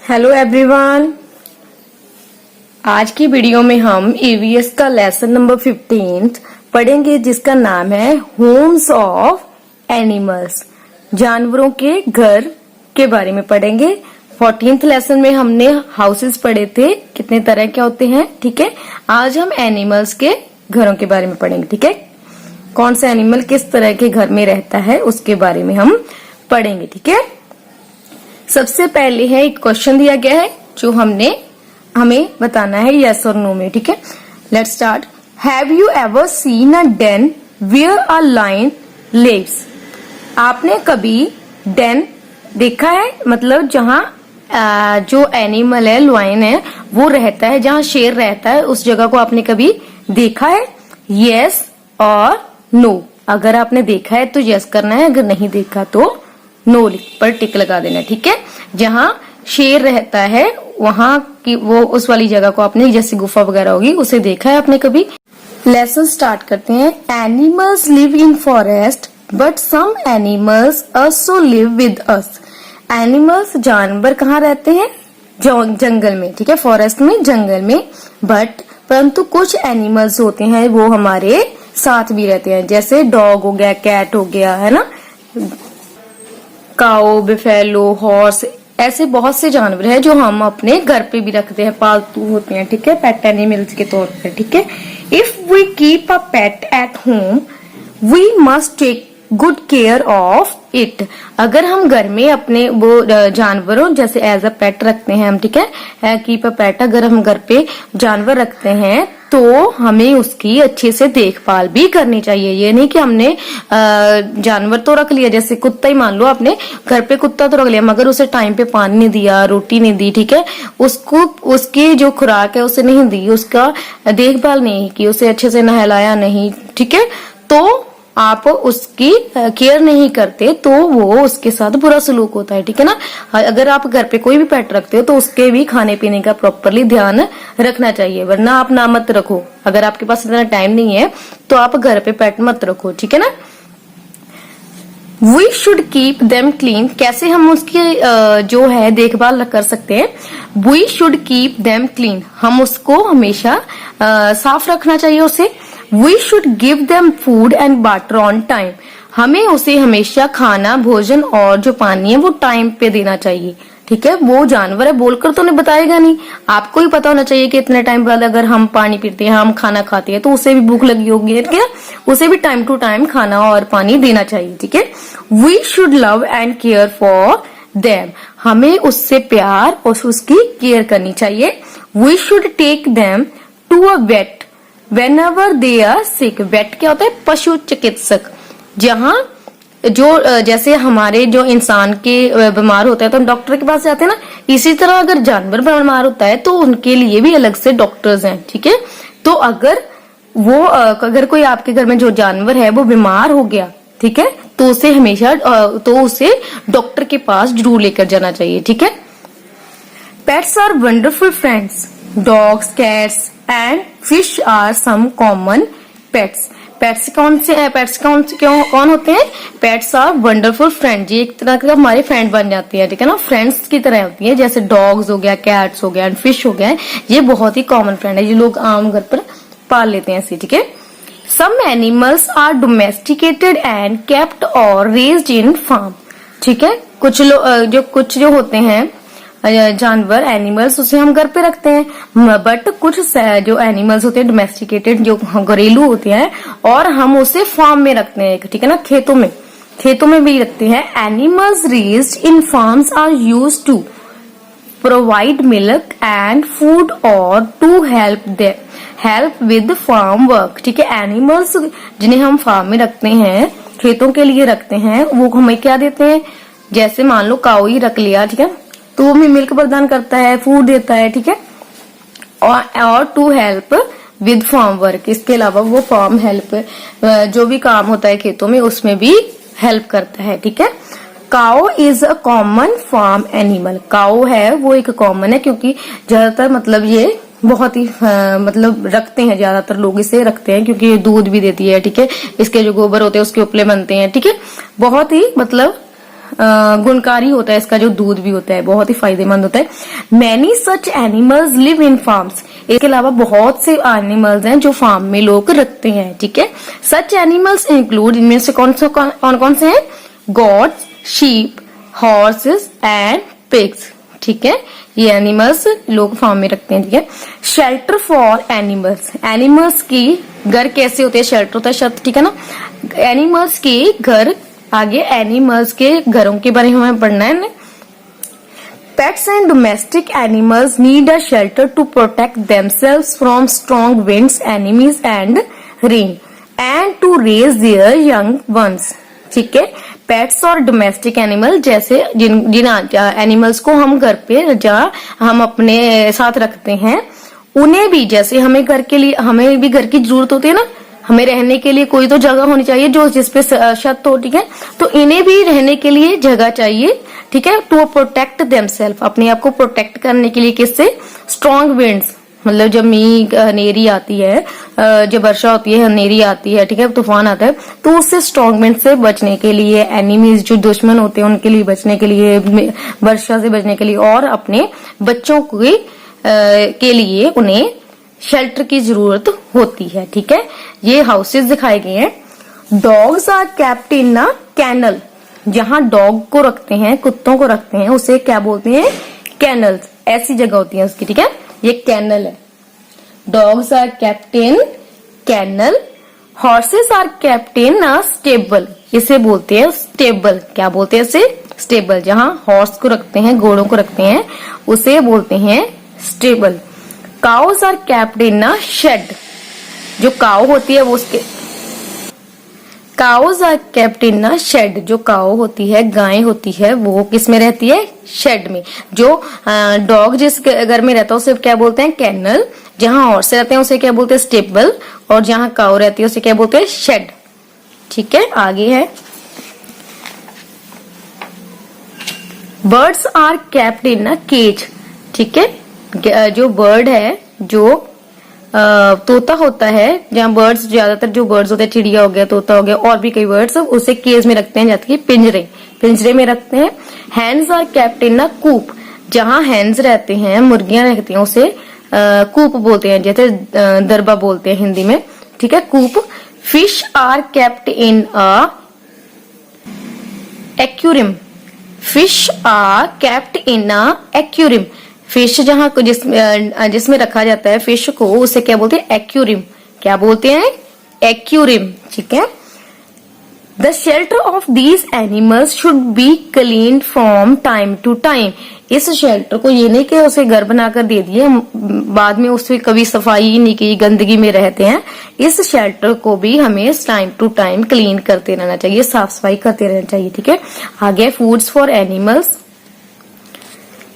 Hello everyone. आज की video में हम ईवीएस का लेसन नंबर 15 पढ़ेंगे, जिसका नाम है होम्स ऑफ एनिमल्स। जानवरों के घर के बारे में पढ़ेंगे। 14th लेसन में हमने हाउसेस पढ़े थे, कितने तरह के होते हैं। ठीक है, आज हम एनिमल्स के घरों के बारे में पढ़ेंगे। ठीक है, कौन सा एनिमल किस तरह के घर में रहता है उसके बारे में हम पढ़ेंगे। ठीक है, सबसे पहले है एक क्वेश्चन दिया गया है जो हमें बताना है यस और नो में। ठीक है, let's start. Have you ever seen a den where a lion lives? आपने कभी डेन देखा है, मतलब जहां जो एनिमल है, लायन है, वो रहता है, जहां शेर रहता है, उस जगह को आपने कभी देखा है? यस और नो। अगर आपने देखा है तो यस करना है, अगर नहीं देखा तो नो पर टिक लगा देना। ठीक है, जहां शेर रहता है वहां की वो उस वाली जगह को आपने, जैसे गुफा वगैरह होगी, उसे देखा है आपने कभी? लेसन स्टार्ट करते हैं। Animals live in forest but some animals also live with us. Animals जानवर कहाँ रहते हैं? जंगल में। ठीक है, फॉरेस्ट में, जंगल में। परंतु कुछ एनिमल्स होते हैं वो हमारे साथ भी रहते हैं, जैसे डॉग हो गया, कैट हो गया, है ना, काऊ, बिफेलो, हॉर्स, ऐसे बहुत से जानवर हैं जो हम अपने घर पे भी रखते हैं, पालतू होते हैं। ठीक है, पेट एनिमल्स के तौर पे। ठीक है, if we keep a pet at home we must take good care of it. अगर हम घर में अपने वो जानवरों जैसे एज अ पेट रखते हैं हम, ठीक है, कीप अ पेट, अगर हम घर पे जानवर रखते हैं तो हमें उसकी अच्छे से देखभाल भी करनी चाहिए। ये नहीं कि हमने जानवर तो रख लिया, जैसे कुत्ता ही मान लो, आपने घर पे कुत्ता तो रख लिया मगर उसे टाइम पे पानी नहीं दिया, रोटी नहीं दी, ठीक है, उसको उसकी जो खुराक है उसे नहीं दी, उसका देखभाल नहीं की, उसे अच्छे से नहलाया नहीं, ठीक है, तो आप उसकी केयर नहीं करते तो वो उसके साथ बुरा सलूक होता है। ठीक है ना। अगर आप घर पे कोई भी पेट रखते हो तो उसके भी खाने पीने का प्रॉपरली ध्यान रखना चाहिए, वरना आप ना मत रखो। अगर आपके पास इतना टाइम नहीं है तो आप घर पे पेट मत रखो। ठीक है ना। We should keep them clean. कैसे हम उसकी जो है देखभाल कर सकते हैं? We should keep them clean, हम उसको हमेशा साफ रखना चाहिए उसे। We should give them food and water on time. हमें उसे हमेशा खाना, भोजन और जो पानी है वो टाइम पे देना चाहिए। ठीक है, वो जानवर है, बोलकर तो नहीं बताएगा नहीं, आपको ही पता होना चाहिए कि इतने टाइम बाद अगर हम पानी पीते हैं, हम खाना खाते हैं, तो उसे भी भूख लगी होगी, ठीक है, उसे भी टाइम टू टाइम खाना और पानी देना चाहिए। ठीक है, we should love and care for them, हमें उससे प्यार और उसकी केयर करनी चाहिए। We should take them to a vet Whenever they are sick. Vet क्या होता है? पशु चिकित्सक। जहाँ जो जैसे हमारे जो इंसान के बीमार होता है तो हम डॉक्टर के पास जाते हैं ना, इसी तरह अगर जानवर बीमार होता है तो उनके लिए भी अलग से डॉक्टर्स हैं। ठीक है, तो अगर कोई आपके घर में जो जानवर है वो बीमार हो गया, ठीक है, तो उसे हमेशा उसे डॉक्टर के पास जरूर लेकर जाना चाहिए। ठीक है, pets are wonderful friends. Dogs, cats and fish are some common pets. Pets कौन होते हैं? पेट्स आर वंडरफुल फ्रेंड, ये एक तरह के हमारे फ्रेंड बन जाती है। ठीक है ना, फ्रेंड्स की तरह होती है, जैसे डॉग्स हो गया, कैट्स हो गया एंड फिश हो गया, ये बहुत ही कॉमन फ्रेंड है, ये लोग आम घर पर पाल लेते हैं ऐसे। ठीक है, some animals are domesticated and kept और रेज्ड इन फार्म। ठीक है, कुछ जो होते हैं जानवर, एनिमल्स, उसे हम घर पे रखते हैं, बट कुछ जो एनिमल्स होते हैं डोमेस्टिकेटेड, जो घरेलू होते हैं, और हम उसे फार्म में रखते हैं। ठीक है ना, खेतों में भी रखते हैं। Animals raised in farms are used to provide milk and food और to help with farm work. ठीक है, एनिमल्स जिन्हें हम फार्म में रखते हैं, खेतों के लिए रखते हैं, वो हमें क्या देते हैं? जैसे मान लो काऊ ही रख लिया, ठीक है, तो वो हमें मिल्क प्रदान करता है, फूड देता है। ठीक है, और to help with farm work, इसके अलावा वो फार्म हेल्प, जो भी काम होता है खेतों में, उसमें भी हेल्प करता है। ठीक है, cow is a common farm animal. Cow है वो एक कॉमन है, क्योंकि ज्यादातर मतलब ये बहुत ही मतलब रखते हैं, ज्यादातर लोग इसे रखते हैं क्योंकि ये दूध भी देती है। ठीक है, इसके जो गोबर होते हैं उसके उपले बनते हैं। ठीक है, बहुत ही मतलब गुणकारी होता है, इसका जो दूध भी होता है बहुत ही फायदेमंद होता है। मैनी सच एनिमल्स लिव इन फार्म्स, इसके अलावा बहुत से एनिमल्स हैं जो फार्म में लोग रखते हैं, ठीक है। सच एनिमल्स इंक्लूड, इनमें से कौन कौन से हैं? Gots, sheep, horses and pigs, ठीक है। ये एनिमल्स लोग फार्म में रखते हैं, ठीक है। शेल्टर फॉर एनिमल्स, एनिमल्स की घर कैसे होते हैं? शेल्टर होता है छत, ठीक है ना। एनिमल्स के घर, आगे एनिमल्स के घरों के बारे में हमें पढ़ना है। Pets and domestic animals need a shelter to protect themselves from strong winds, enemies and rain, and to raise their young ones, ठीक है। पेट्स और डोमेस्टिक एनिमल, जैसे जिन एनिमल्स को हम घर पे जहाँ हम अपने साथ रखते हैं, उन्हें भी जैसे हमें घर के लिए, हमें भी घर की जरूरत होती है ना, हमें रहने के लिए कोई तो जगह होनी चाहिए जो जिसपे छत हो, ठीक है। तो इन्हें भी रहने के लिए जगह चाहिए, ठीक है। टू प्रोटेक्ट देमसेल्फ, अपने आप को प्रोटेक्ट करने के लिए, किससे? स्ट्रॉन्ग विंड्स, मतलब जब मीह हनेरी आती है, जब वर्षा होती है, हनेरी आती है, ठीक है, तूफान आता है, तो उससे स्ट्रॉन्ग विंड से बचने के लिए, एनिमीज जो दुश्मन होते हैं उनके लिए बचने के लिए, वर्षा से बचने के लिए, और अपने बच्चों के लिए उन्हें शेल्टर की जरूरत होती है, ठीक है। ये हाउसेस दिखाए गए हैं। Dogs are kept in a kennel, जहां डॉग को रखते हैं, कुत्तों को रखते हैं, उसे क्या बोलते हैं? कैनल्स, ऐसी जगह होती है उसकी, ठीक है। ये कैनल है। Dogs are kept in kennel. Horses are kept in a stable, इसे बोलते हैं स्टेबल। क्या बोलते हैं इसे? स्टेबल। जहां हॉर्स को रखते हैं, घोड़ों को रखते हैं, उसे बोलते हैं stable. Cows are kept in a shed, जो काउ होती है वो उसके, cows are kept in a shed, जो काउ होती है, गाय होती है, वो किस में रहती है? शेड में। जो डॉग जिस घर में रहता है उसे क्या बोलते हैं? कैनल। जहां हॉर्स रहते हैं उसे क्या बोलते हैं? स्टेबल। और जहां काउ रहती है उसे क्या बोलते हैं? शेड, ठीक है। आगे है, birds are kept in a cage, ठीक है। जो बर्ड है, जो तोता होता है, जहाँ बर्ड्स, ज्यादातर जो बर्ड्स होते हैं, चिड़िया हो गया, तोता हो गया, और भी कई बर्ड्स, उसे केज में रखते हैं, जाते पिंजरे में रखते हैं। हैंस आर केप्ट इन अ कूप, जहाँ हैंस रहते हैं, मुर्गियां रहती हैं, उसे कूप बोलते हैं, जैसे दरबा बोलते हैं हिंदी में, ठीक है, कूप। Fish are kept in a aquarium, fish are kept in a aquarium. Fish जहां जिसमें रखा जाता है फिश को, उसे क्या बोलते हैं? एक्वेरियम। क्या बोलते हैं? एक्वेरियम, ठीक है। The shelter of these animals should be clean from time to time, इस शेल्टर को, ये नहीं कि उसे घर बनाकर दे दिए, बाद में उससे कभी सफाई नहीं की, गंदगी में रहते हैं, इस शेल्टर को भी हमें टाइम टू टाइम क्लीन करते रहना चाहिए, साफ सफाई करते रहना चाहिए, ठीक है। आगे foods for animals.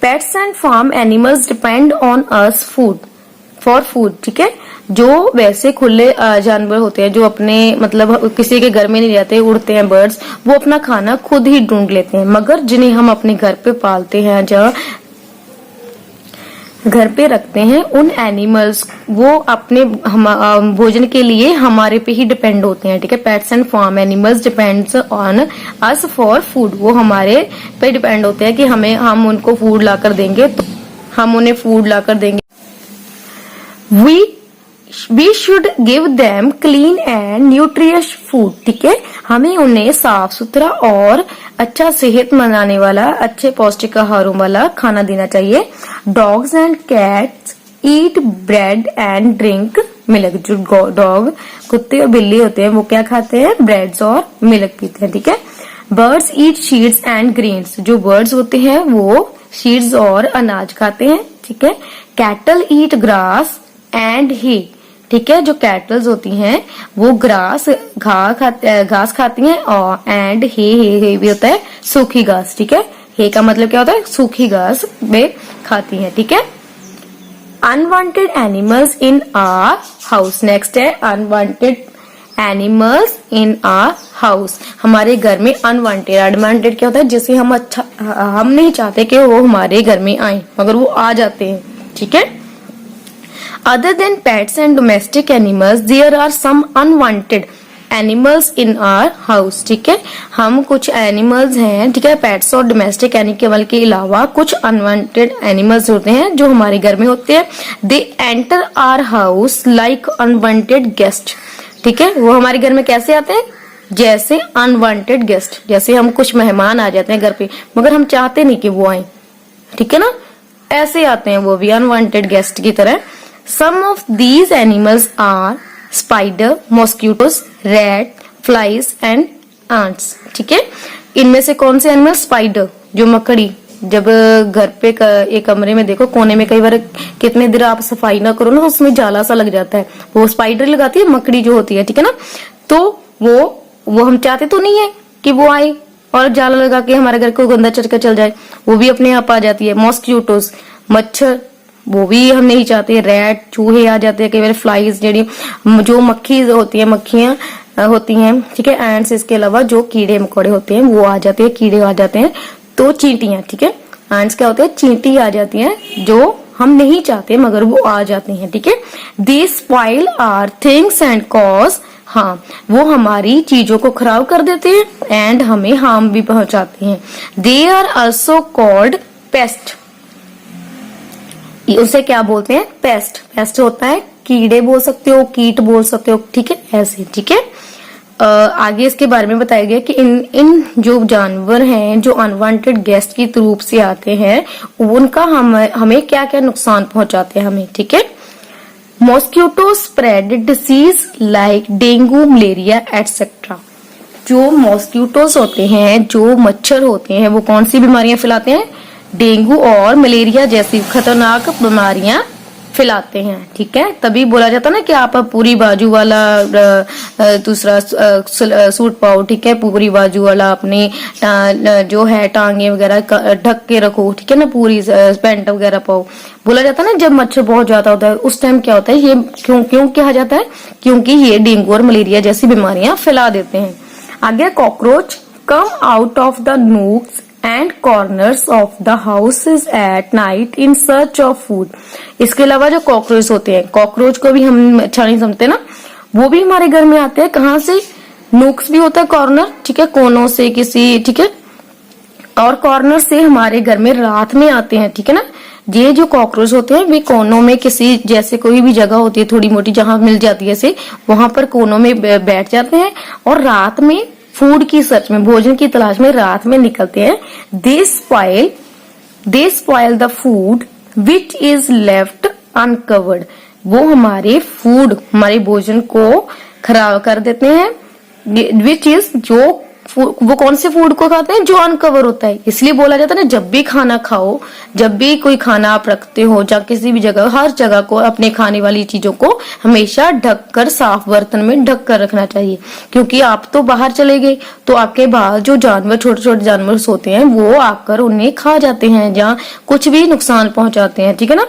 Pets and farm animals depend on us for food, ठीक है। जो वैसे खुले जानवर होते हैं, जो अपने मतलब किसी के घर में नहीं रहते, उड़ते हैं बर्ड्स, वो अपना खाना खुद ही ढूंढ लेते हैं। मगर जिन्हें हम अपने घर पे पालते हैं, जहाँ घर पे रखते हैं, उन एनिमल्स, वो अपने भोजन के लिए हमारे पे ही डिपेंड होते हैं, ठीक है। Pets and farm animals depends on us for food, वो हमारे पे डिपेंड होते हैं कि हम उनको फूड लाकर देंगे, तो हम उन्हें फूड लाकर देंगे। We should give them clean and nutritious food, ठीक है। हमें उन्हें साफ सुथरा और अच्छा सेहत बनाने वाला, अच्छे पौष्टिक आहारों वाला खाना देना चाहिए। Dogs and cats eat bread and drink milk, जो डॉग, कुत्ते और बिल्ली होते हैं, वो क्या खाते हैं? ब्रेड्स और मिल्क पीते हैं, ठीक है। Birds eat seeds and grains, जो बर्ड्स होते हैं वो सीड्स और अनाज खाते हैं, ठीक है। Cattle eat grass and he, ठीक है। जो कैटल्स होती हैं वो घास खाती हैं, और एंड हे भी होता है सूखी घास, ठीक है। हे का मतलब क्या होता है? सूखी घास में खाती हैं, ठीक है। Unwanted animals in our house, next है unwanted animals in our house, हमारे घर में अनवांटेड क्या होता है? जिसे हम नहीं चाहते कि वो हमारे घर में आए, मगर वो आ जाते हैं, ठीक है। Other than pets and domestic animals, there are some unwanted animals in our house, ठीक है। हम कुछ एनिमल्स हैं, ठीक है, पेट्स और डोमेस्टिक एनिमल के अलावा कुछ अनवांटेड एनिमल्स होते हैं जो हमारे घर में होते हैं। They enter our house like unwanted guest, ठीक है। वो हमारे घर में कैसे आते हैं? जैसे अनवांटेड गेस्ट, जैसे हम कुछ मेहमान आ जाते हैं घर पे मगर हम चाहते नहीं कि वो आए, ठीक है ना, ऐसे आते हैं वो भी अनवांटेड गेस्ट की तरह। Some of these animals are spider, mosquitoes, rat, flies and ants, ठीक है। इनमें से कौन से एनिमल? स्पाइडर, जो मकड़ी, जब घर पे एक कमरे में देखो कोने में कई बार कितने देर आप सफाई ना करो ना उसमें जाला सा लग जाता है, वो स्पाइडर लगाती है, मकड़ी जो होती है, ठीक है ना। तो वो हम चाहते तो नहीं है कि वो आए और जाला लगा के हमारे घर को गंदा चढ़कर चल जाए, वो भी अपने आप आ जाती है। मॉस्किटोज, मच्छर, वो भी हम नहीं चाहते। रैट, चूहे आ जाते हैं कई बार। फ्लाइज, जो मक्खी होती है, मक्खियां होती हैं, ठीक है। एंड्स, इसके अलावा जो कीड़े मकोड़े होते हैं वो आ जाते हैं, कीड़े आ जाते हैं। तो चींटियां, ठीक है। एंड्स क्या होते हैं? चींटी आ जाती हैं जो हम नहीं चाहते मगर वो आ जाती हैं, ठीक है। They spoil our things and cause, हाँ, वो हमारी चीजों को खराब कर देते हैं एंड हमें हार्म भी पहुंचाते हैं। They are also called pest, उसे क्या बोलते हैं? पेस्ट। पेस्ट होता है कीड़े बोल सकते हो, कीट बोल सकते हो, ठीक है, ऐसे, ठीक है। आगे इसके बारे में बताया गया कि इन जो जानवर हैं जो अनवांटेड गेस्ट की रूप से आते हैं उनका हमें क्या क्या नुकसान पहुंचाते हैं हमें, ठीक है। Mosquito spread disease like dengue, malaria etcetera. जो मॉस्किटोस होते हैं, जो मच्छर होते हैं, वो कौन सी बीमारियां फैलाते हैं? डेंगू और मलेरिया जैसी खतरनाक बीमारियां फैलाते हैं, ठीक है। तभी बोला जाता ना कि आप पूरी बाजू वाला दूसरा सूट पाओ, ठीक है, पूरी बाजू वाला अपनी जो है टांगे वगैरह ढक के रखो, ठीक है ना, पूरी पैंट वगैरह पाओ। बोला जाता है ना जब मच्छर बहुत ज्यादा होता है उस टाइम क्या होता है, ये क्यों कहा जाता है? क्योंकि ये डेंगू और मलेरिया जैसी बीमारियां फैला देते हैं। आगे, cockroach come out of the nooks and corners of the houses at night in search of food। इसके अलावा जो कॉकरोच होते हैं, कॉकरोच को भी हम अच्छा नहीं समझते ना, वो भी हमारे घर में आते हैं। कहाँ से? नूक्स भी होता है कॉर्नर, ठीक है, कोनों से किसी, ठीक है, और कॉर्नर से हमारे घर में रात में आते हैं, ठीक है ना। ये जो कॉकरोच होते हैं वे कोनों में किसी, जैसे कोई भी जगह होती है थोड़ी मोटी जहां मिल जाती है से, वहां पर कोनों में बैठ जाते हैं और रात में फूड की सर्च में, भोजन की तलाश में रात में निकलते हैं। They spoil the food which is left uncovered. वो हमारे भोजन को खराब कर देते हैं। विच इज, वो कौन से फूड को खाते हैं? जो अनकवर होता है। इसलिए बोला जाता है ना, जब भी खाना खाओ, जब भी कोई खाना आप रखते हो या किसी भी जगह, हर जगह को अपने खाने वाली चीजों को हमेशा ढककर, साफ बर्तन में ढक कर रखना चाहिए। क्योंकि आप तो बाहर चले गए तो आपके बाहर जो जानवर, छोटे छोटे जानवर होते हैं वो आकर उन्हें खा जाते हैं या कुछ भी नुकसान पहुंचाते हैं, ठीक है ना।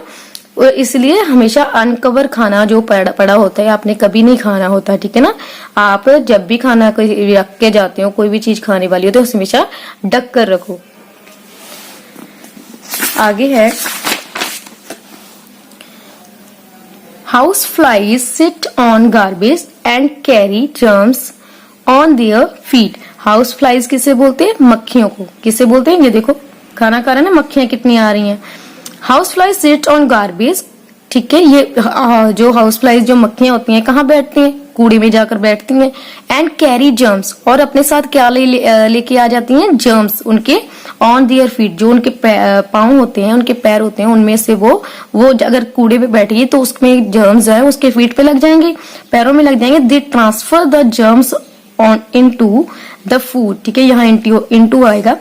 इसलिए हमेशा अनकवर खाना जो पड़ा होता है आपने कभी नहीं खाना होता, ठीक है ना। आप जब भी खाना कोई रख के जाते हो, कोई भी चीज खाने वाली हो तो हमेशा ढक कर रखो। आगे है, house flies sit on garbage and carry germs on their feet. House flies किसे बोलते हैं? मक्खियों को। किसे बोलते हैं? ये देखो खाना खा रहे हैं ना, मक्खियां कितनी आ रही हैं। House flies sit on garbage, ठीक है। ये जो हाउस फ्लाइज, जो मक्खियां होती हैं, कहाँ बैठती हैं? कूड़े में जाकर बैठती हैं। एंड कैरी जर्म्स, और अपने साथ क्या लेके आ जाती हैं? जर्म्स, उनके ऑन दियर फीट, जो उनके पाँव होते हैं, उनके पैर होते हैं, उनमें से वो अगर कूड़े पे बैठेगी तो उसमें जर्म्स है उसके फीट पे लग जाएंगे, पैरों में लग जाएंगे। They transfer the germs on into the food, ठीक है, यहाँ इनटू आएगा।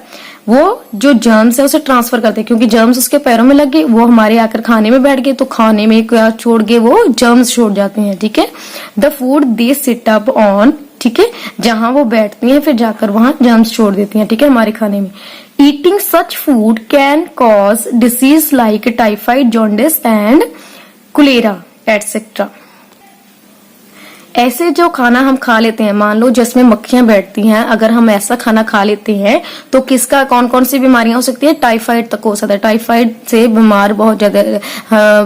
वो जो जर्म्स है उसे ट्रांसफर करते हैं, क्योंकि जर्म्स उसके पैरों में लग गए, वो हमारे आकर खाने में बैठ गए तो खाने में क्या छोड़ गए? वो जर्म्स छोड़ जाते हैं, ठीक है। The food they sit up on, ठीक है, जहां वो बैठती हैं फिर जाकर वहां जर्म्स छोड़ देती हैं, ठीक है, हमारे खाने में। Eating such food can cause disease like typhoid, jaundice and cholera etcetera. ऐसे जो खाना हम खा लेते हैं, मान लो जिसमें मक्खियां बैठती हैं, अगर हम ऐसा खाना खा लेते हैं तो किसका कौन कौन सी बीमारियां हो सकती है, टाइफाइड तक हो सकता है। टाइफाइड से बीमार बहुत ज्यादा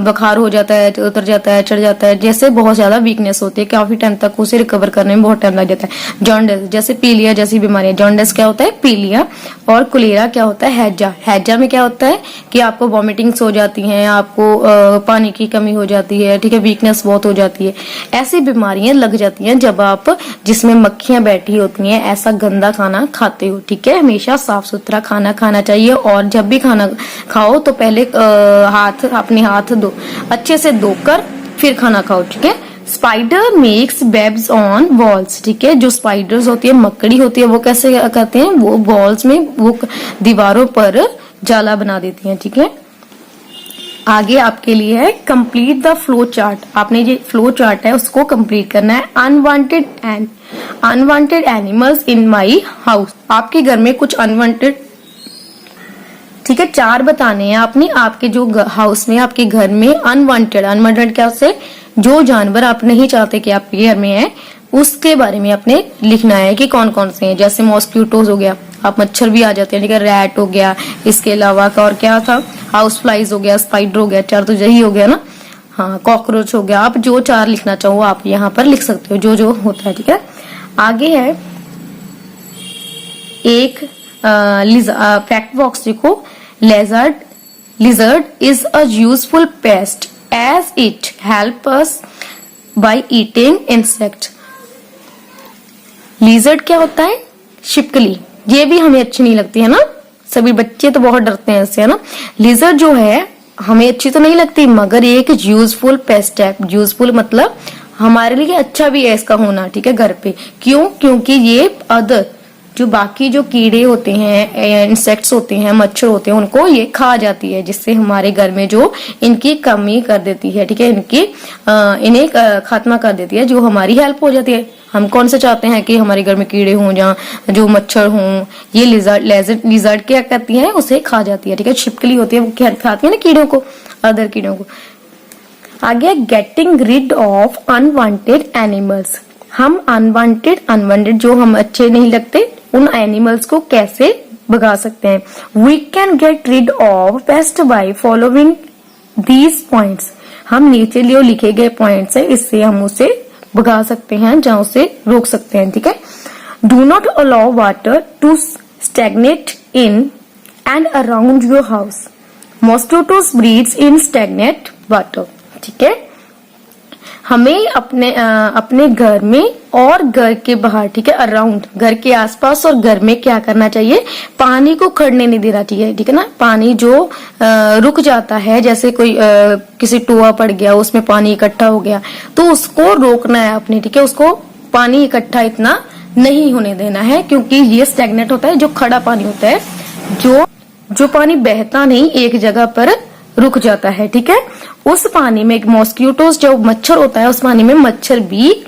बुखार हो जाता है, उतर जाता है, चढ़ जाता है, जैसे बहुत ज्यादा वीकनेस होती है, काफी टाइम तक उसे रिकवर करने में बहुत टाइम लग जाता है। जॉन्डिस जैसे पीलिया जैसी बीमारियां, जॉन्डिस क्या होता है, पीलिया, और कोलेरा क्या होता है, हैजा। हैजा में क्या होता है कि आपको वॉमिटिंग्स हो जाती हैं, आपको पानी की कमी हो जाती है, ठीक है, वीकनेस बहुत हो जाती है। ऐसी बीमारियां लग जाती हैं जब आप जिसमें मक्खियां बैठी होती हैं ऐसा गंदा खाना खाते हो, ठीक है। हमेशा साफ सुथरा खाना खाना चाहिए, और जब भी खाना खाओ तो पहले अपने हाथ धो, अच्छे से धोकर फिर खाना खाओ, ठीक है। Spider makes webs on walls, ठीक है। जो स्पाइडर्स होती है, मकड़ी होती है, वो कैसे करते हैं, वो वॉल्स में, वो दीवारों पर जाला बना देती हैं, ठीक है। आगे आपके लिए है कंप्लीट द फ्लो चार्ट। आपने ये फ्लो चार्ट है उसको कंप्लीट करना है। Unwanted animals in my house. आपके घर में कुछ अनवांटेड, ठीक है, 4 बताने हैं आपने। आपके जो हाउस में, आपके घर में अनवांटेड क्या से, जो जानवर आप नहीं चाहते कि आपके घर में है, उसके बारे में आपने लिखना है कि कौन कौन से हैं। जैसे मॉस्किटोज हो गया, आप मच्छर भी आ जाते हैं, ठीक है, रैट हो गया, इसके अलावा और क्या था, हाउस फ्लाइज हो गया, स्पाइडर हो गया, 4 तो यही हो गया ना, हाँ, कॉकरोच हो गया। आप जो 4 लिखना चाहो आप यहाँ पर लिख सकते हो, जो जो होता है, ठीक है। आगे है एक फैक्ट बॉक्स देखो। Lizard is a useful pest as it help us by eating insect. Lizard क्या होता है, छिपकली। ये भी हमें अच्छी नहीं लगती है ना, सभी बच्चे तो बहुत डरते हैं इससे, है ना। लिजर्ड जो है हमें अच्छी तो नहीं लगती, मगर ये एक यूजफुल पेस्ट है। यूजफुल मतलब हमारे लिए अच्छा भी है इसका होना, ठीक है, घर पे। क्यों, क्योंकि ये अदर जो बाकी जो कीड़े होते हैं, इंसेक्ट्स होते हैं, मच्छर होते हैं, उनको ये खा जाती है, जिससे हमारे घर में जो इनकी कमी कर देती है, ठीक है, इन्हें खात्मा कर देती है, जो हमारी हेल्प हो जाती है। हम कौन से चाहते हैं कि हमारे घर में कीड़े हों, जहाँ जो मच्छर हों, ये लिजर्ड क्या करती है, उसे खा जाती है, ठीक है। छिपकली होती है, वो खाती है ना कीड़ों को, अदर कीड़ों को। आगे getting rid of unwanted animals. हम अनवांटेड जो हम अच्छे नहीं लगते उन एनिमल्स को कैसे भगा सकते हैं। We can get rid of pest by following these points. हम नीचे लिखे गए पॉइंट्स है, इससे हम उसे भगा सकते हैं, जहां उसे रोक सकते हैं, ठीक है। Do not allow water to stagnate in and around your house. Mosquitoes breeds in stagnate water, ठीक है। हमें अपने घर में और घर के बाहर, ठीक है, अराउंड, घर के आसपास और घर में क्या करना चाहिए, पानी को खड़ने नहीं देना चाहिए, ठीक है ना। पानी जो रुक जाता है, जैसे कोई किसी टोआ पड़ गया, उसमें पानी इकट्ठा हो गया, तो उसको रोकना है आपने, ठीक है। उसको पानी इकट्ठा इतना नहीं होने देना है, क्योंकि ये स्टैग्नेट होता है, जो खड़ा पानी होता है, जो पानी बहता नहीं, एक जगह पर रुक जाता है, ठीक है। उस पानी में एक मॉस्किटोज जो मच्छर होता है, उस पानी में मच्छर भी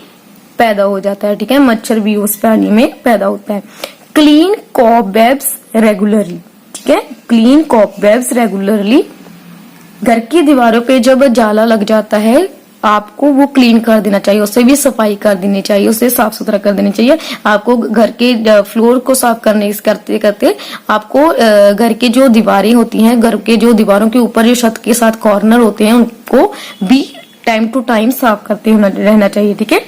पैदा हो जाता है, ठीक है, मच्छर भी उस पानी में पैदा होता है। क्लीन कॉबवेब्स रेगुलरली, ठीक है, क्लीन कॉबवेब्स रेगुलरली। घर की दीवारों पे जब जाला लग जाता है, आपको वो क्लीन कर देना चाहिए, उससे भी सफाई कर देनी चाहिए, उसे साफ सुथरा कर देनी चाहिए। आपको घर के फ्लोर को साफ करते करते आपको घर की जो दीवारें होती हैं, घर के जो दीवारों के ऊपर जो छत के साथ कॉर्नर होते हैं, उनको भी टाइम टू टाइम साफ करते रहना चाहिए, ठीक है।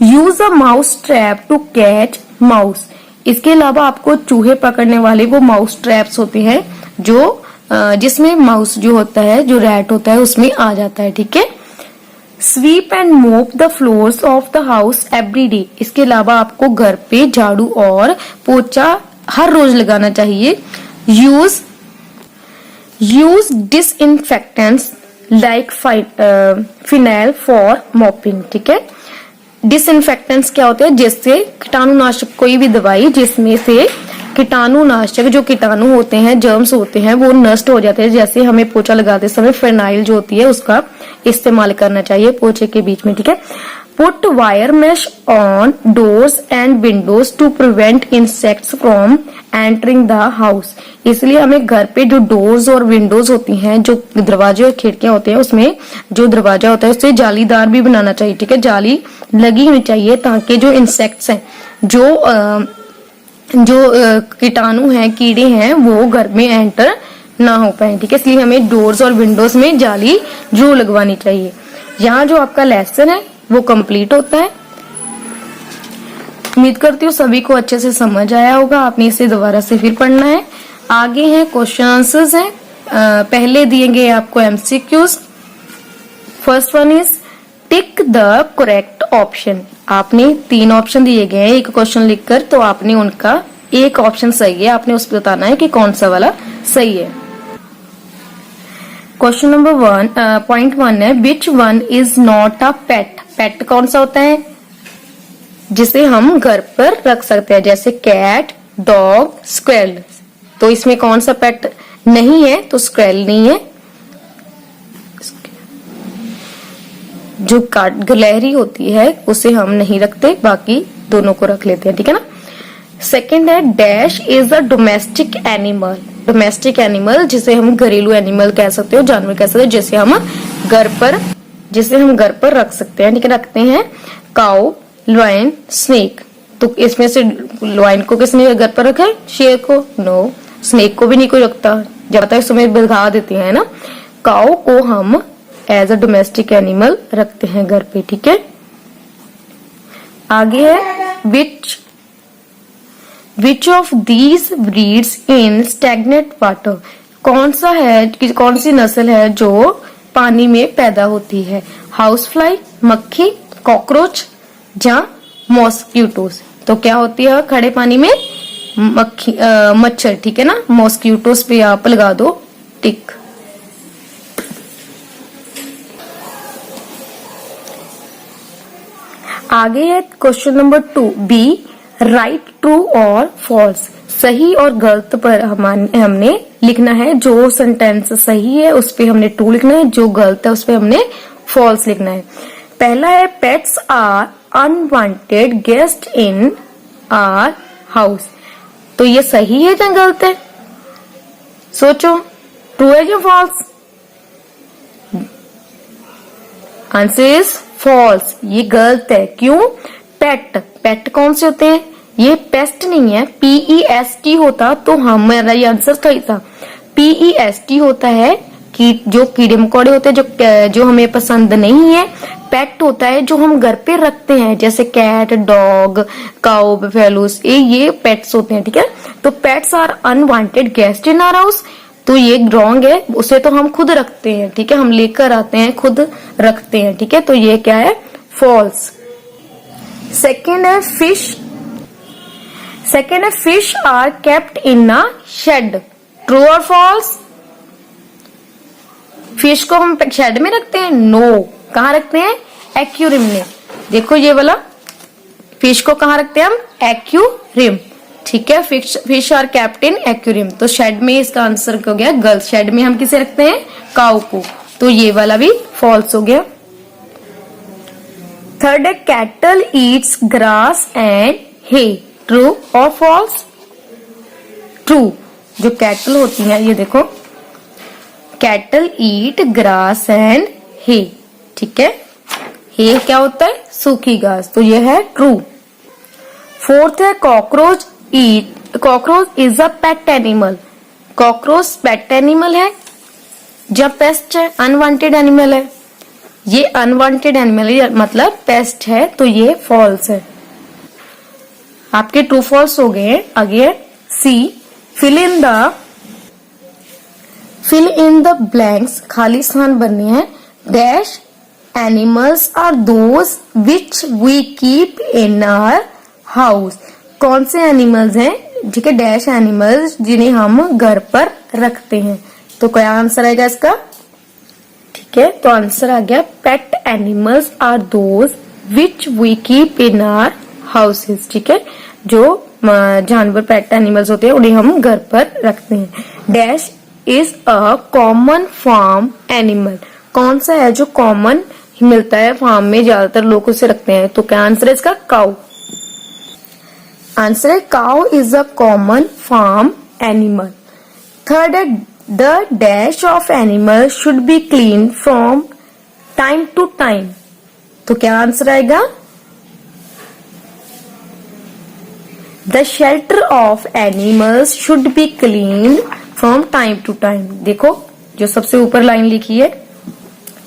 Use a mouse trap to catch mouse. इसके अलावा आपको चूहे पकड़ने वाले वो माउस ट्रैप्स होते हैं, जो जिसमें माउस जो होता है, जो रैट होता है, उसमें आ जाता है, ठीक है। स्वीप एंड मोप the floors of the house every day. इसके अलावा आपको घर पे झाड़ू और पोछा हर रोज लगाना चाहिए। Use disinfectants like phenyl for mopping, ठीक है। डिसइंफेक्टेंट्स क्या होते हैं, जिससे कीटाणुनाशक, कोई भी दवाई जिसमें से कीटाणुनाशक, जो कीटाणु होते हैं, जर्म्स होते हैं, वो नष्ट हो जाते हैं। जैसे हमें पोछा लगाते समय फिनाइल जो होती है उसका इस्तेमाल करना चाहिए पोछे के बीच में, ठीक है। Put wire mesh on doors and windows to prevent insects from entering the house. इसलिए हमें घर पे जो डोर्स और विंडोज होती हैं, जो दरवाजे और खिड़कियां होते हैं, उसमें जो दरवाजा होता है उससे जालीदार भी बनाना चाहिए, ठीक है, जाली लगी होनी चाहिए ताकि जो इंसेक्ट्स हैं, जो कीटाणु हैं, कीड़े हैं, वो घर में एंटर ना हो पाए, ठीक है। इसलिए हमें डोर्स और विंडोज में जाली जरूर लगवानी चाहिए। यहाँ जो आपका लेसन है वो कंप्लीट होता है। उम्मीद करती हूँ सभी को अच्छे से समझ आया होगा। आपने इसे दोबारा से फिर पढ़ना है। आगे है क्वेश्चन आंसर्स हैं। पहले दिए गए आपको MCQs. First one is tick the correct option. आपने 3 ऑप्शन दिए गए हैं एक क्वेश्चन लिखकर, तो आपने उनका एक ऑप्शन सही है, आपने उसको बताना है कि कौन सा वाला सही है। क्वेश्चन नंबर 1 पॉइंट 1 है which one is not a pet. Pet कौन सा होता है जिसे हम घर पर रख सकते हैं, जैसे कैट, डॉग, स्क्वेल। तो इसमें कौन सा पेट नहीं है, तो स्क्वेल नहीं है। जो गिलहरी होती है उसे हम नहीं रखते, बाकी दोनों को रख लेते हैं, ठीक है ना। सेकेंड है dash is a domestic animal. Domestic animal जिसे हम घरेलू एनिमल कह सकते हो, जानवर कह सकते हो, जिसे हम घर पर रख सकते हैं, ठीक है। रखते हैं काउ, लॉयन, स्नेक। तो इसमें से लॉयन को किसने घर पर रखा है, शेर को? नो। स्नेक को भी नहीं कोई रखता, जब तक समय भगा देते हैं ना। काउ को हम एज अ डोमेस्टिक एनिमल रखते हैं घर पे, ठीक है। आगे है which of these breeds in stagnant water. कौन सी नस्ल है जो पानी में पैदा होती है, हाउस फ्लाई, मक्खी, कॉकरोच या मॉस्किटोस। तो क्या होती है खड़े पानी में? मच्छर, ठीक है ना। मॉस्किटोस पे आप लगा दो टिक। आगे है question number 2 B write, true और फॉल्स। सही और गलत पर हमने लिखना है। जो सेंटेंस सही है उस पे हमने ट्रू लिखना है, जो गलत है उस पे हमने फॉल्स लिखना है। पहला है pets are unwanted guest in our house. तो ये सही है या गलत है? सोचो, ट्रू है या फॉल्स? Answer is false. ये गलत है। क्यों? पेट कौन से होते हैं? ये पेस्ट नहीं है, PEST होता तो हमारा ये आंसर सही था। PEST होता है कि जो कीड़े मकोड़े होते हैं जो हमें पसंद नहीं है। पेट होता है जो हम घर पे रखते हैं, जैसे कैट, डॉग, काउ, बफेलोस, ये पेट्स होते हैं, ठीक है। तो pets are unwanted guest in our house, तो ये रॉन्ग है। उसे तो हम खुद रखते हैं, ठीक है, हम लेकर आते हैं, खुद रखते हैं, ठीक है। तो ये क्या है? फॉल्स। सेकेंड है fish are kept in a shed. True और फॉल्स? फिश को हम शेड में रखते हैं? नो। कहाँ रखते हैं? एक्वेरियम में। देखो ये वाला फिश को कहाँ रखते हैं हम? एक्वेरियम, ठीक है। Fish are kept in aquarium. तो शेड में इसका आंसर हो गया गलत। शेड में हम किसे रखते हैं? काऊ को। तो ये वाला भी फॉल्स हो गया। थर्ड है cattle eats grass and hay. True और फॉल्स? ट्रू। जो कैटल होती है, ये देखो, cattle eat grass and hay, ठीक है। हे क्या होता है? सूखी घास, तो ये है ट्रू। फोर्थ है cockroach is a pet animal. Cockroach pet animal है जब पेस्ट है, अनवांटेड एनिमल है। ये अनवांटेड एनिमल है, मतलब पेस्ट है, तो ये फॉल्स है। आपके ट्रू फॉल्स हो गए। आगे C fill in the blanks. खाली स्थान बनने हैं। Dash animals are those which we keep in our house. कौन से एनिमल्स हैं, ठीक है, डैश एनिमल्स जिन्हें हम घर पर रखते हैं। तो क्या आंसर आएगा इसका? ठीक है, तो आंसर आ गया pet animals are those which we keep in our houses, ठीक है। जो जानवर पेट एनिमल्स होते हैं उन्हें हम घर पर रखते हैं। Dash is a common farm animal. कौन सा है जो कॉमन ही मिलता है फार्म में, ज्यादातर लोग उसे रखते हैं। तो क्या आंसर है इसका? काउ। आंसर है cow is a common farm animal. Third है the dash of animal should be clean from time to time. तो क्या आंसर आएगा? The shelter of animals should be clean from time to time. देखो जो सबसे ऊपर line लिखी है,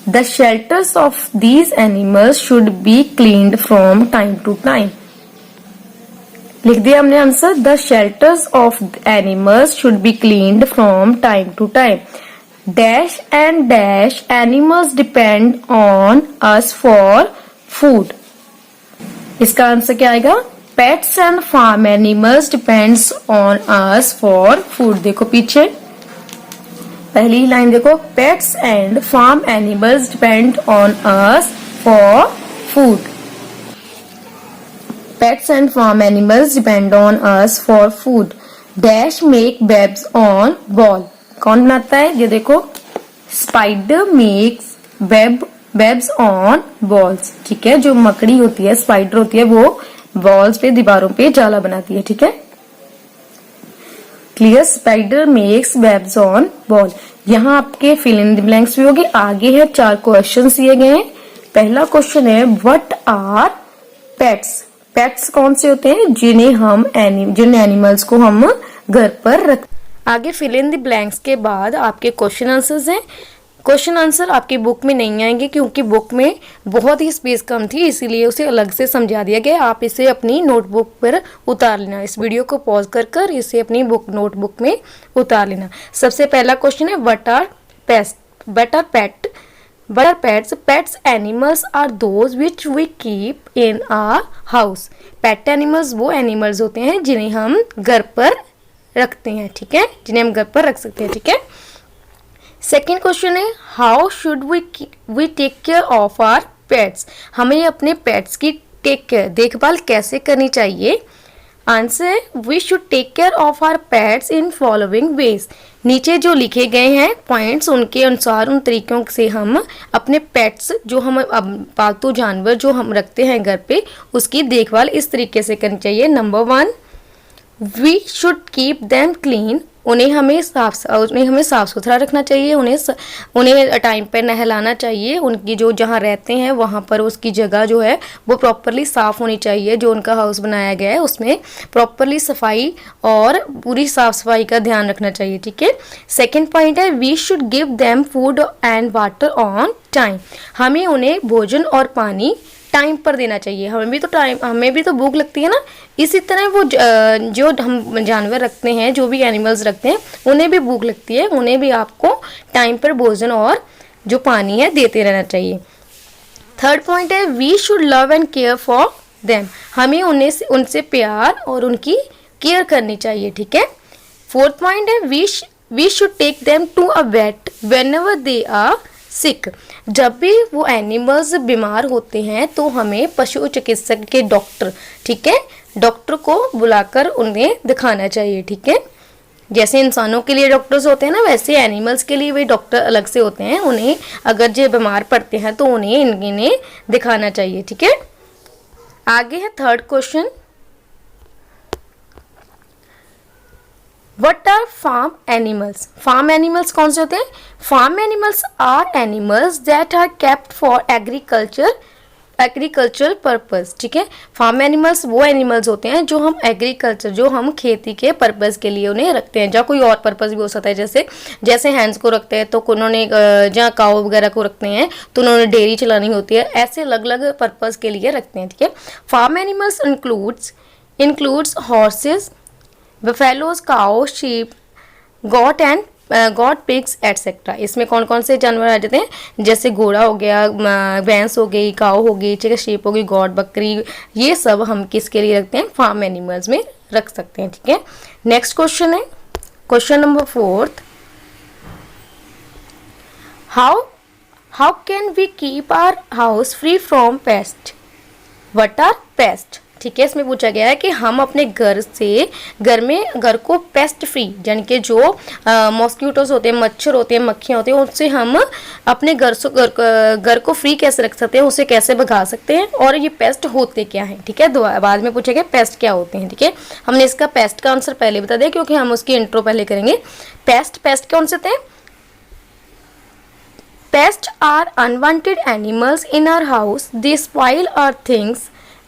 the shelters of these animals should be cleaned from time to time. लिख दिया हमने answer, the shelters of animals should be cleaned from time to time. Dash and dash animals depend on us for food. इसका answer क्या आएगा? Pets and farm animals depends on us for food. देखो पीछे पहली line देखो, pets and farm animals depend on us for food. Pets and farm animals depend on us for food. Dash make webs on wall. कौन बनाता है? ये देखो, spider makes webs on walls. ठीक है, जो मकड़ी होती है, स्पाइडर होती है, वो बॉल्स पे, दीवारों पे जाला बनाती है। ठीक है, clear? Spider makes webs on wall. यहाँ आपके फिल इन द ब्लैंक्स भी होगी। आगे है 4 क्वेश्चन दिए गए हैं। पहला क्वेश्चन है व्हाट आर पेट्स। पेट्स कौन से होते हैं? जिन एनिमल्स को हम घर पर रख। आगे फिल इन द ब्लैंक्स के बाद आपके क्वेश्चन आंसर्स हैं। क्वेश्चन आंसर आपकी बुक में नहीं आएंगे क्योंकि बुक में बहुत ही स्पेस कम थी, इसीलिए उसे अलग से समझा दिया गया। आप इसे अपनी नोटबुक पर उतार लेना। इस वीडियो को पॉज कर इसे अपनी नोटबुक में उतार लेना। सबसे पहला क्वेश्चन है what are pets. What are pets? Pets animals are those which we keep in a house. Pet animals वो animals होते हैं जिन्हें हम घर पर रखते हैं। ठीक है, जिन्हें हम घर पर रख सकते हैं। ठीक है, सेकेंड क्वेश्चन है how should we take care of our pets. हमें अपने पेट्स की देखभाल कैसे करनी चाहिए? Answer, we should take care of our pets in following ways. नीचे जो लिखे गए हैं पॉइंट्स, उनके अनुसार, उन तरीकों से हम अपने पेट्स, जो हम पालतू जानवर जो हम रखते हैं घर पे, उसकी देखभाल इस तरीके से करनी चाहिए। Number 1, we should keep them clean. उन्हें हमें साफ सुथरा रखना चाहिए। उन्हें टाइम पर नहलाना चाहिए। उनकी जो जहाँ रहते हैं वहाँ पर उसकी जगह जो है वो प्रॉपरली साफ़ होनी चाहिए। जो उनका हाउस बनाया गया है उसमें प्रॉपरली सफाई और पूरी साफ सफाई का ध्यान रखना चाहिए। ठीक है, सेकेंड पॉइंट है we should give them food and water on time. हमें उन्हें भोजन और पानी टाइम पर देना चाहिए। हमें भी तो भूख लगती है ना। इसी तरह वो जो हम जानवर रखते हैं, जो भी एनिमल्स रखते हैं, उन्हें भी भूख लगती है। उन्हें भी आपको टाइम पर भोजन और जो पानी है देते रहना चाहिए। थर्ड पॉइंट है we should love and care for them. हमें उनसे प्यार और उनकी केयर करनी चाहिए। ठीक है, फोर्थ पॉइंट है we should take them to a vet whenever they are sick. जब भी वो एनिमल्स बीमार होते हैं तो हमें पशु चिकित्सक के डॉक्टर, ठीक है, डॉक्टर को बुलाकर उन्हें दिखाना चाहिए। ठीक है, जैसे इंसानों के लिए डॉक्टर्स होते हैं ना, वैसे एनिमल्स के लिए भी डॉक्टर अलग से होते हैं। उन्हें अगर जो बीमार पड़ते हैं तो उन्हें इन्हें दिखाना चाहिए। ठीक है, आगे है third question, What are farm animals? Farm animals कौन से होते हैं? Farm animals are animals that are kept for agricultural purpose. ठीक है, फार्म एनिमल्स वो एनिमल्स होते हैं जो हम खेती के पर्पस के लिए उन्हें रखते हैं। जहाँ कोई और पर्पस भी हो सकता है, जैसे हैंड्स को रखते हैं तो उन्होंने जहाँ काऊ वगैरह को रखते हैं तो उन्होंने डेयरी चलानी होती है। ऐसे अलग अलग पर्पस के लिए रखते हैं। ठीक है, farm animals includes horses, buffaloes, cow, sheep, goat, pigs etcetera. इसमें कौन कौन से जानवर आ जाते हैं? जैसे घोड़ा हो गया, भैंस हो गई, काऊ हो गई, ठीक है, शीप हो गई, गॉट, बकरी, ये सब हम किसके लिए रखते हैं? फार्म एनिमल्स में रख सकते हैं। ठीक है, नेक्स्ट क्वेश्चन है question number 4, how can we keep our house free from pest. What are pest? ठीक है, इसमें पूछा गया है कि हम अपने घर को पेस्ट फ्री यानी कि जो मॉस्किटोस होते हैं, मच्छर होते हैं, मक्खियाँ होती हैं, उनसे हम अपने घर को फ्री कैसे रख सकते हैं, उसे कैसे भगा सकते हैं, और ये पेस्ट होते क्या हैं। ठीक है, बाद में पूछा गया पेस्ट क्या होते हैं। ठीक है, हमने इसका पेस्ट का आंसर पहले बता दिया क्योंकि हम उसकी इंट्रो पहले करेंगे। पेस्ट कौन से थे? Pests are unwanted animals in our house. They spoil our things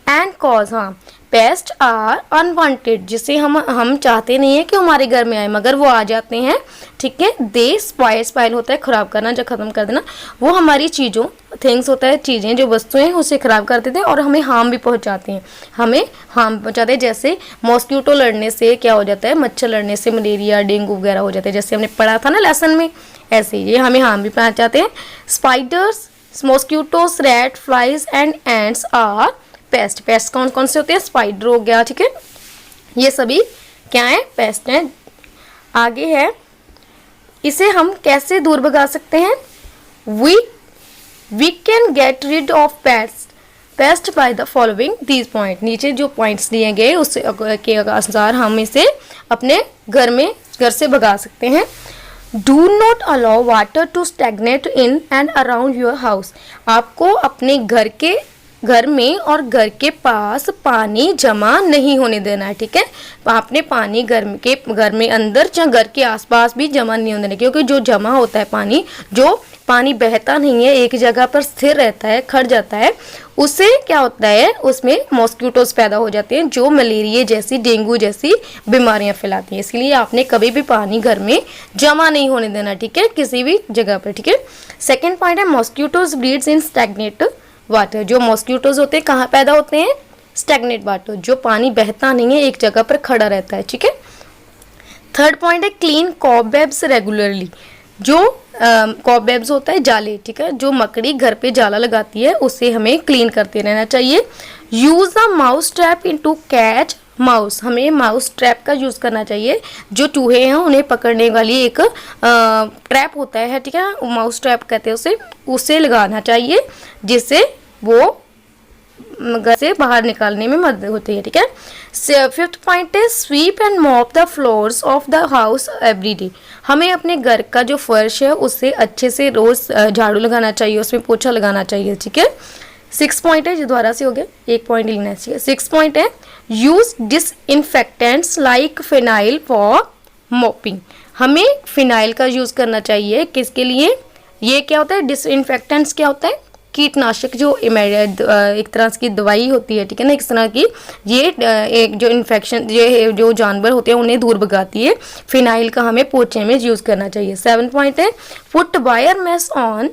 and cause harm. Pests are unwanted, जिसे हम चाहते नहीं है कि हमारे घर में आए, मगर वो आ जाते हैं। ठीक है, दे स्पॉइल होता है खराब करना, जो खत्म कर देना। वो हमारी चीज़ों, थिंग्स होता है चीज़ें, जो वस्तुएं हैं उसे खराब कर देते हैं और हमें हार्म भी पहुंचाते हैं। हमें हार्म पहुंचाते हैं, जैसे मॉस्किटो लड़ने से क्या हो जाता है, मच्छर लड़ने से मलेरिया, डेंगू वगैरह हो जाता है, जैसे हमने पढ़ा था ना लेसन में। ऐसे ये हमें हार्म भी पहुंचाते हैं। Spiders, mosquitoes, rat, flies and ants are pest कौन कौन से होते हैं? स्पाइडर हो गया। ठीक है, ये सभी क्या है? पेस्ट हैं। आगे है, इसे हम कैसे दूर भगा सकते हैं? We can get rid of pest by the following these point. नीचे जो पॉइंट्स दिए गए उससे के अनुसार हम इसे अपने घर से भगा सकते हैं। Do not allow water to stagnate in and around your house. आपको अपने घर में और घर के पास पानी जमा नहीं होने देना है। ठीक है, आपने पानी घर में अंदर या घर के आसपास भी जमा नहीं होने देना, क्योंकि जो जमा होता है जो पानी बहता नहीं है, एक जगह पर स्थिर रहता है, खड़ जाता है, उससे क्या होता है, उसमें मॉस्किटोस पैदा हो जाते हैं जो मलेरिया जैसी, डेंगू जैसी बीमारियां फैलाती हैं। इसलिए आपने कभी भी पानी घर में जमा नहीं होने देना। ठीक है, किसी भी जगह पर। ठीक है, सेकेंड पॉइंट है mosquitoes breeds in stagnate water. जो मॉस्किटोज होते हैं कहाँ पैदा होते हैं? स्टैग्नेट वाटर, जो पानी बहता नहीं है, एक जगह पर खड़ा रहता है। ठीक है, थर्ड पॉइंट है क्लीन कॉबवेब्स रेगुलरली। जो कॉबवेब्स होता है जाले, ठीक है, जो मकड़ी घर पे जाला लगाती है उसे हमें क्लीन करते रहना चाहिए। Use a mouse trap in to catch mouse. हमें माउस ट्रैप का यूज करना चाहिए। जो चूहे हैं उन्हें पकड़ने वाली एक ट्रैप होता है, ठीक है, माउस ट्रैप कहते हैं उसे लगाना चाहिए, जिससे वो घर से बाहर निकालने में मदद होती है। ठीक है, फिफ्थ पॉइंट है SVEEP and mop the floors of the house every day. हमें अपने घर का जो फर्श है उससे अच्छे से रोज झाड़ू लगाना चाहिए, उसमें पोछा लगाना चाहिए। ठीक है, सिक्स पॉइंट है, जो दोबारा से हो गया, एक पॉइंट लेना चाहिए। सिक्स पॉइंट है use disinfectants like phenyl for mopping. हमें फिनाइल का यूज करना चाहिए, किसके लिए? ये क्या होता है? डिसइंफेक्टेंट्स क्या होता है? कीटनाशक, जो एक तरह की दवाई होती है। ठीक है ना, इस तरह की ये एक जो इन्फेक्शन जो जानवर होते हैं उन्हें दूर भगाती है। फिनाइल का हमें पोछे में यूज करना चाहिए। 7 पॉइंट है put wire mesh on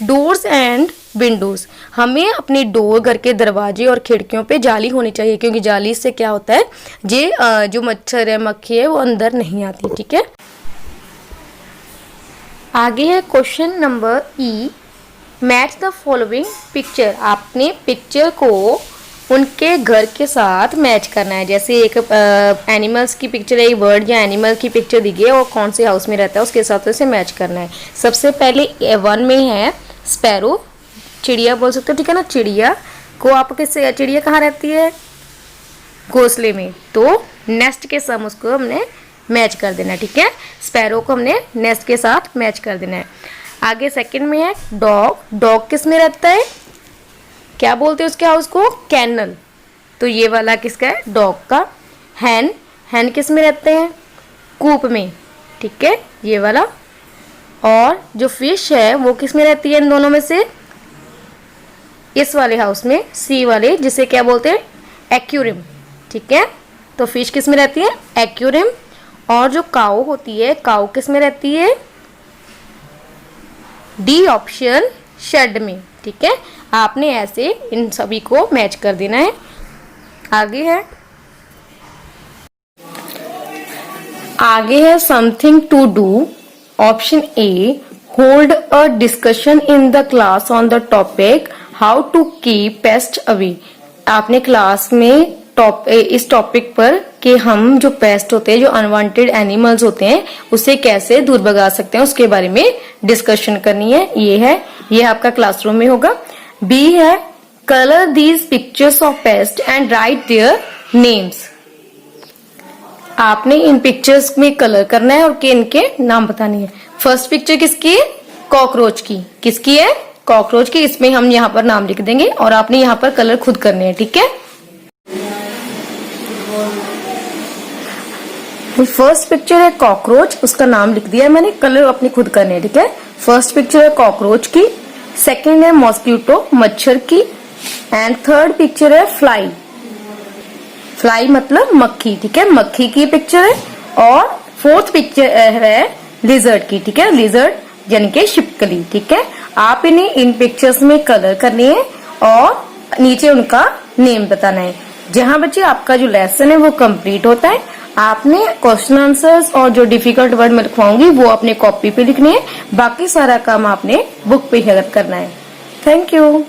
doors and Windows. हमें अपने डोर, घर के दरवाजे और खिड़कियों पे जाली होनी चाहिए, क्योंकि जाली से क्या होता है, ये जो मच्छर है, मक्खी है, वो अंदर नहीं आती। ठीक है, आगे है question number E, match the following picture. आपने पिक्चर को उनके घर के साथ मैच करना है। जैसे एक एनिमल्स की पिक्चर है, एक बर्ड या एनिमल की पिक्चर दी गई है और कौन से हाउस में रहता है उसके साथ उसे मैच करना है। सबसे पहले 1 में है स्पैरो, चिड़िया बोल सकते हो। ठीक है ना, चिड़िया को आप किससे, चिड़िया कहाँ रहती है? घोंसले में, तो नेस्ट के साथ उसको हमने मैच कर देना है। ठीक है, स्पैरो को हमने नेस्ट के साथ मैच कर देना है। आगे सेकंड में है डॉग। डॉग किस में रहता है? क्या बोलते हैं उसके हाउस को? कैनल। तो ये वाला किसका है? डॉग का। हैन किस में रहते हैं? कूप में। ठीक है, ये वाला। और जो फिश है वो किस में रहती है इन दोनों में से? इस वाले हाउस में, सी वाले, जिसे क्या बोलते हैं? एक्वेरियम। ठीक है, तो फिश किस में रहती है? एक्वेरियम। और जो काऊ होती है, काऊ किस में रहती है? डी ऑप्शन, शेड में। ठीक है, आपने ऐसे इन सभी को मैच कर देना है। आगे है something to do. Option A, hold a discussion in the class on the topic how to keep pest away. आपने क्लास में इस टॉपिक पर कि हम जो पेस्ट होते हैं, जो अनवांटेड एनिमल्स होते हैं, उसे कैसे दूर भगा सकते हैं उसके बारे में डिस्कशन करनी है। ये आपका क्लासरूम में होगा। बी है colour these pictures of paste and right their names. आपने इन पिक्चर्स में कलर करना है और इनके नाम बताने हैं। फर्स्ट पिक्चर किसकी है? कॉकरोच की। किसकी है? कॉकरोच की। इसमें हम यहाँ पर नाम लिख देंगे और आपने यहाँ पर कलर खुद करने हैं, ठीक है। फर्स्ट पिक्चर है कॉकरोच, उसका नाम लिख दिया मैंने, कलर अपने खुद करने हैं, ठीक है। फर्स्ट पिक्चर है कॉकरोच की, सेकंड है मॉस्किटो मच्छर की, एंड थर्ड पिक्चर है फ्लाई। फ्लाई मतलब मक्खी, ठीक है, मक्खी की पिक्चर है। और फोर्थ पिक्चर है लिजर्ड की, ठीक है, लिजर्ड यानी कि छिपकली, ठीक है। आप इन्हें इन पिक्चर्स में कलर करनी है और नीचे उनका नेम बताना है। जहां बच्चे आपका जो लेसन है वो कंप्लीट होता है। आपने क्वेश्चन आंसर्स और जो डिफिकल्ट वर्ड मैं लिखवाऊंगी वो अपने कॉपी पे लिखने हैं, बाकी सारा काम आपने बुक पे करना है। Thank you.